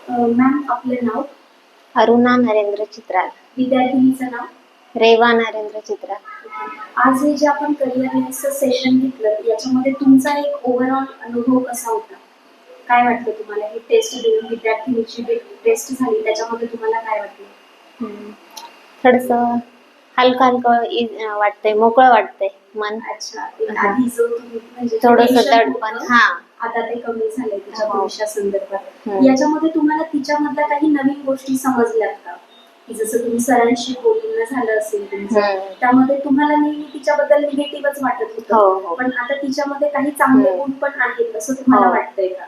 Ma'am आपलं नाव? अरुणा नरेंद्र चित्राल. विद्यार्थिनीचं नाव? रेवा नरेंद्र चित्राल. आज हे जे आपण करिअर सेशन घेतलं याच्यामध्ये तुमचा एक ओव्हरऑल अनुभव कसा होता? काय वाटतं तुम्हाला ही टेस्ट देऊन विद्यार्थिनीची टेस्ट झाली त्याच्यामध्ये तुम्हाला काय वाटलं? थोडंसं हलकं हलकं वाटतंय, मोकळं वाटतंय मन. अच्छा, आधी जो तुम्ही म्हणजे थोडंसं दडपण आता ते कमी झालंय तिच्या भविष्यासंदर्भात. याच्यामध्ये तुम्हाला तिच्यामधल्या काही नवीन गोष्टी समजल्यात का? की जसं तुम्ही सरांशी बोलणं झालं असेल तुमचं, त्यामध्ये तुम्हाला नेहमी तिच्याबद्दल निगेटिव्हच वाटत होतं, पण आता तिच्यामध्ये काही चांगले गुण पण आहेत असं तुम्हाला वाटतंय का?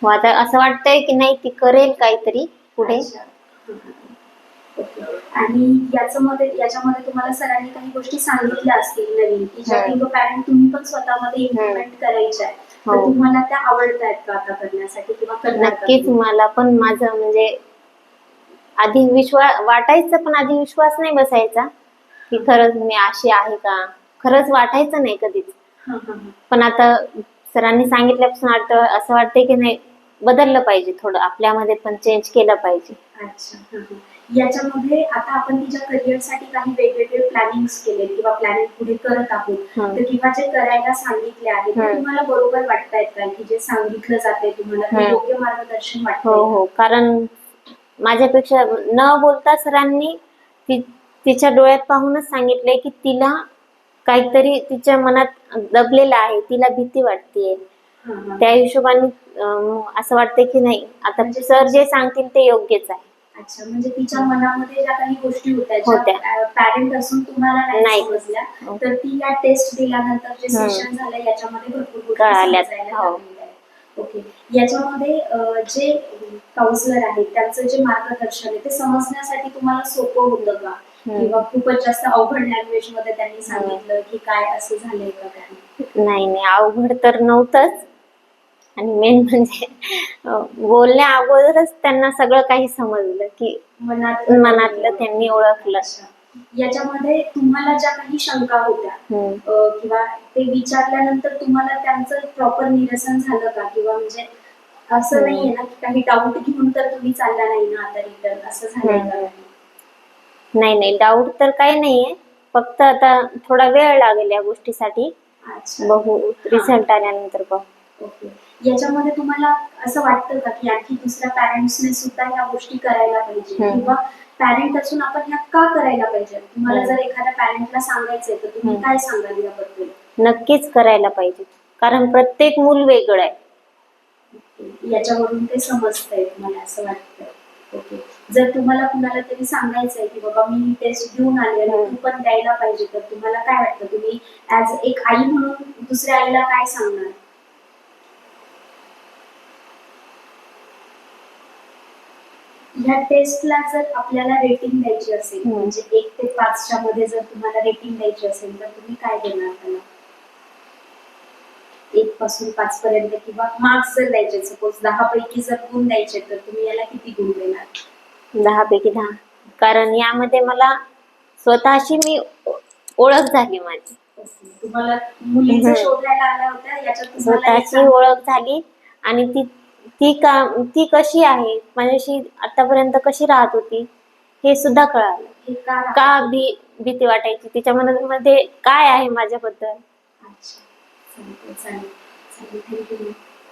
हो, आता असं वाटतंय की नाही ती करेल काहीतरी पुढे. आणि याच्यामध्ये तुम्हाला सरांनी काही गोष्टी सांगितल्या असतील नवीन की ज्या पॅरेंट तुम्ही पण स्वतःमध्ये इम्प्लिमेंट करायच्या आहेत, तर तुम्हाला त्या आवडतायत का आता करण्यासाठी किंवा नक्कीच. मला पण माझं म्हणजे आधी विश्वास वाटायचं, पण आधी विश्वास नाही बसायचा की खरंच मी अशी आहे का, खरंच वाटायचं नाही कधीच. पण आता सरांनी सांगितल्यापासून असं वाटतंय की नाही बदललं पाहिजे, थोडं आपल्यामध्ये पण चेंज केलं पाहिजे. अच्छा. याच्यामध्ये आता आपण तिच्या करिअरसाठी काही वेगवेगळे प्लॅनिंग्स केले किंवा प्लॅनिंग पुढे करत आहोत, तर किंवा जे करायला सांगितले आहे ते तुम्हाला बरोबर वाटतायत का, की जे सांगितलं जाते तुम्हाला योग्य मार्गदर्शन वाटतंय? हो, कारण माझ्यापेक्षा न बोलता सरांनी तिच्या डोळ्यात पाहूनच सांगितलंय की तिला काहीतरी तिच्या मनात दबलेलं आहे, तिला भीती वाटतेय. त्या हिशोबाने असं वाटतंय की नाही आता सर जे सांगतील ते योग्यच आहे. अच्छा, म्हणजे तिच्या मनामध्ये ज्या काही गोष्टी होत्या पॅरेंट असून तुम्हाला नाही समजल्या, तर ती या टेस्ट दिल्यानंतर जे सेशन झालं याच्यामध्ये भरपूर गोष्टी समजायला लागल्या. ओके. याच्यामध्ये जे काउन्सिलर आहेत त्यांचं जे मार्गदर्शन आहे ते समजण्यासाठी तुम्हाला सोपं होतं का, किंवा खूपच जास्त अवघड लँग्वेज मध्ये त्यांनी सांगितलं की काय असं झालंय का? नाही, अवघड तर नव्हतंच. आणि मेन म्हणजे बोलण्या अगोदरच त्यांना सगळं काही समजलं की मनातलं त्यांनी ओळखलं. याच्यामध्ये तुम्हाला ज्या काही शंका होत्या किंवा ते विचारल्यानंतर तुम्हाला त्यांचं प्रॉपर निरसन झालं का, किंवा म्हणजे असं नाहीये ना की काही डाऊट घेऊन तर तुम्ही चालला नाही ना आता रिटर्न, असं झालंय का? नाही, डाऊट तर काही नाहीये, फक्त आता थोडा वेळ लागेल या गोष्टीसाठी. बघू रिझल्ट आल्यानंतर बघू. ओके. याच्यामध्ये तुम्हाला असं वाटतं का की आणखी दुसऱ्या पॅरेंट्सने सुद्धा ह्या गोष्टी करायला पाहिजे, किंवा पॅरेंट असून आपण ह्या का करायला पाहिजे? तुम्हाला जर एखाद्या पॅरेंटला सांगायचंय तर तुम्ही काय सांगाल याबद्दल? नक्कीच करायला पाहिजे, कारण प्रत्येक मूल वेगळं आहे. याच्यावरून ते समजतंय मला असं वाटतं. ओके. जर तुम्हाला कुणाला तरी सांगायचंय की बाबा मी ही टेस्ट घेऊन आले आणि तू पण द्यायला पाहिजे, तर तुम्हाला काय वाटतं, तुम्ही ऍज एक आई म्हणून दुसऱ्या आईला काय सांगणार? ह्या टेस्टला जर आपल्याला रेटिंग द्यायची असेल, म्हणजे 1 ते 5च्या मध्ये जर तुम्हाला रेटिंग द्यायची असेल तर तुम्ही काय देणार त्याला? 1 पासून 5 पर्यंत, किंवा मार्क्स जर द्यायचे, सपोज 10 पैकी जर गुण द्यायचे तर तुम्ही याला किती गुण देणार? 10 पैकी 10. कारण यामध्ये मला स्वतःशी मी ओळख झाली माझी. तुम्हाला मुलीचं शोधायला आल्या होत्या याच्यात स्वतःची ओळख झाली, आणि ती कशी आहे, माझ्याशी आतापर्यंत कशी राहत होती हे सुद्धा कळालं. का भीती वाटायची, तिच्या मनामध्ये काय आहे माझ्याबद्दल. अच्छा, चालेल. थँक्यू.